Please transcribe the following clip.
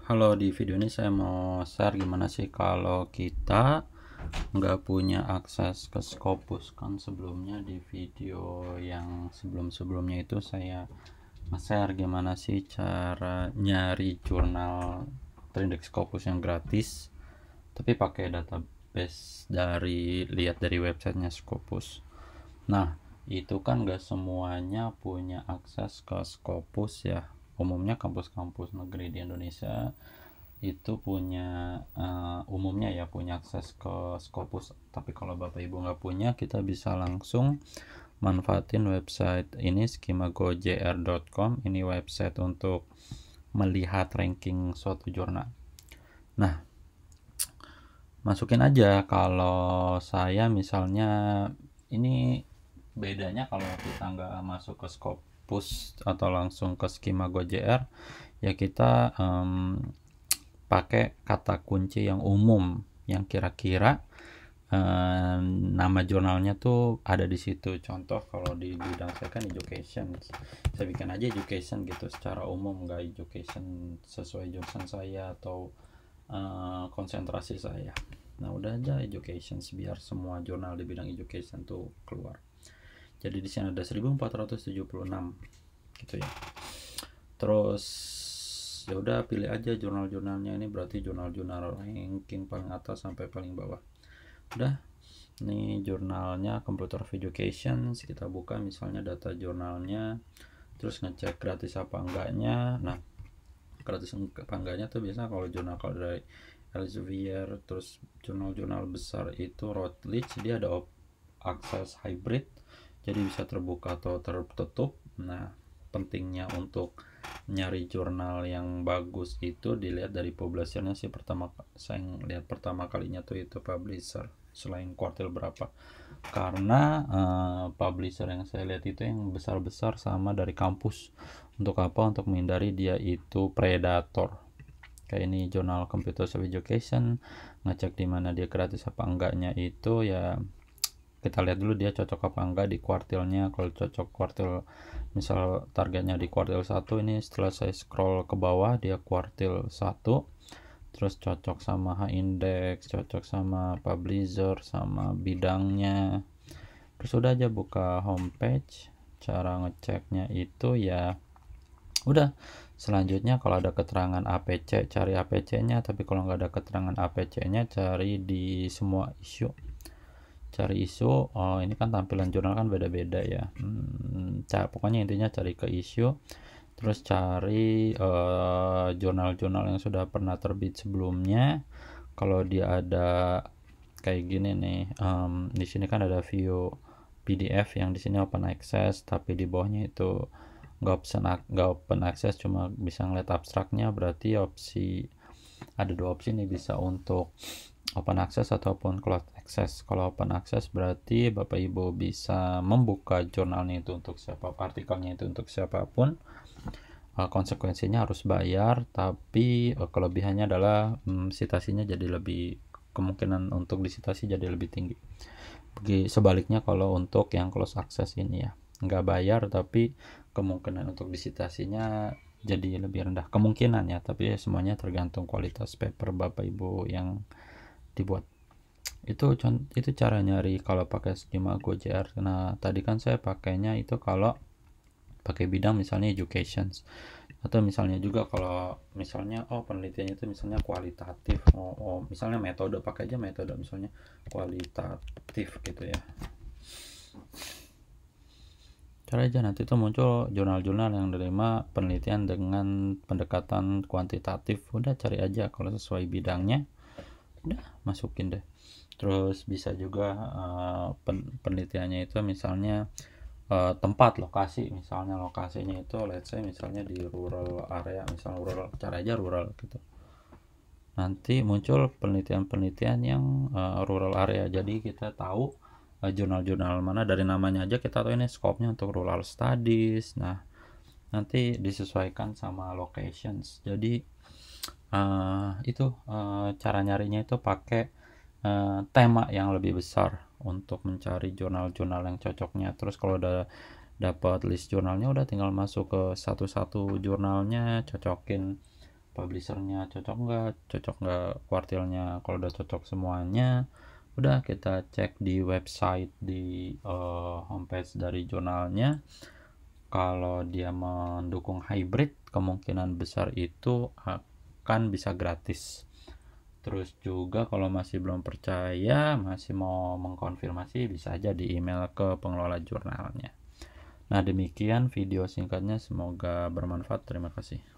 Halo, di video ini saya mau share gimana sih kalau kita nggak punya akses ke Scopus. Kan sebelumnya di video yang sebelum-sebelumnya itu saya nge-share gimana sih cara nyari jurnal terindeks Scopus yang gratis tapi pakai database lihat dari websitenya Scopus. Nah, itu kan nggak semuanya punya akses ke Scopus ya. Umumnya kampus-kampus negeri di Indonesia itu punya umumnya ya punya akses ke Scopus. Tapi kalau Bapak Ibu nggak punya, kita bisa langsung manfaatin website ini skimagojr.com. Ini website untuk melihat ranking suatu jurnal. Nah, masukin aja kalau saya misalnya ini bedanya kalau kita nggak masuk ke Scopus atau langsung ke skimagojr ya kita pakai kata kunci yang umum yang kira-kira nama jurnalnya tuh ada di situ. Contoh kalau di bidang saya kan education, saya bikin aja education gitu secara umum, nggak education sesuai jurusan saya atau konsentrasi saya. Nah udah aja education biar semua jurnal di bidang education tuh keluar. Jadi di sini ada 1476 gitu ya. Terus ya udah pilih aja jurnal-jurnalnya, ini berarti jurnal-jurnal ranking paling atas sampai paling bawah. Udah, ini jurnalnya Computer of Education, kita buka misalnya data jurnalnya, terus ngecek gratis apa enggaknya. Nah, gratis apa enggaknya tuh biasanya kalau jurnal kalau dari Elsevier, terus jurnal-jurnal besar itu Routledge, dia ada akses hybrid, jadi bisa terbuka atau tertutup. Nah, pentingnya untuk nyari jurnal yang bagus itu dilihat dari publishernya sih. Saya lihat pertama kalinya tuh itu publisher selain kuartil berapa, karena publisher yang saya lihat itu yang besar-besar sama dari kampus. Untuk apa? Untuk menghindari dia itu predator. Kayak ini jurnal Computer of Education, ngecek di mana dia gratis apa enggaknya itu ya kita lihat dulu dia cocok apa enggak di kuartilnya. Kalau cocok kuartil, misal targetnya di kuartil 1, ini setelah saya scroll ke bawah dia kuartil 1, terus cocok sama H-index, cocok sama publisher, sama bidangnya. Terus udah aja buka homepage. Cara ngeceknya itu ya udah, selanjutnya kalau ada keterangan APC cari APC-nya, tapi kalau nggak ada keterangan APC-nya cari di semua isu. Cari isu, oh ini kan tampilan jurnal kan beda-beda ya. Pokoknya intinya cari ke isu, terus cari jurnal-jurnal yang sudah pernah terbit sebelumnya. Kalau dia ada kayak gini nih, di sini kan ada view PDF yang di sini open access, tapi di bawahnya itu nggak open access, cuma bisa ngeliat abstraknya. Berarti ada dua opsi nih, bisa untuk open access ataupun closed access. Kalau open access berarti Bapak Ibu bisa membuka jurnalnya itu untuk artikelnya itu untuk siapapun. Konsekuensinya harus bayar, tapi kelebihannya adalah citasinya jadi lebih, kemungkinan untuk disitasi jadi lebih tinggi. Sebaliknya kalau untuk yang closed access ini ya nggak bayar, tapi kemungkinan untuk disitasinya jadi lebih rendah kemungkinan ya, tapi semuanya tergantung kualitas paper Bapak Ibu yang dibuat. Itu cara nyari kalau pakai skimagojr. Nah tadi kan saya pakainya itu kalau pakai bidang misalnya education, atau misalnya juga kalau misalnya penelitiannya itu misalnya kualitatif, misalnya metode, pakai aja metode misalnya kualitatif gitu ya. Cari aja, nanti tuh muncul jurnal-jurnal yang menerima penelitian dengan pendekatan kuantitatif. Udah cari aja kalau sesuai bidangnya, udah masukin deh. Terus bisa juga penelitiannya itu misalnya tempat lokasi, misalnya lokasinya itu let's say misalnya di rural area, misalnya rural, cari aja rural gitu. Nanti muncul penelitian-penelitian yang rural area, jadi kita tahu jurnal-jurnal mana, dari namanya aja kita tahu ini scope-nya untuk rural studies. Nah nanti disesuaikan sama locations. Jadi itu cara nyarinya itu pakai tema yang lebih besar untuk mencari jurnal-jurnal yang cocoknya. Terus kalau udah dapat list jurnalnya, udah tinggal masuk ke satu-satu jurnalnya, cocokin publishernya cocok nggak kuartilnya. Kalau udah cocok semuanya, udah kita cek di website, di homepage dari jurnalnya. Kalau dia mendukung hybrid, kemungkinan besar itu akan bisa gratis. Terus juga kalau masih belum percaya, masih mau mengkonfirmasi, bisa aja di email ke pengelola jurnalnya. Nah, demikian video singkatnya, semoga bermanfaat. Terima kasih.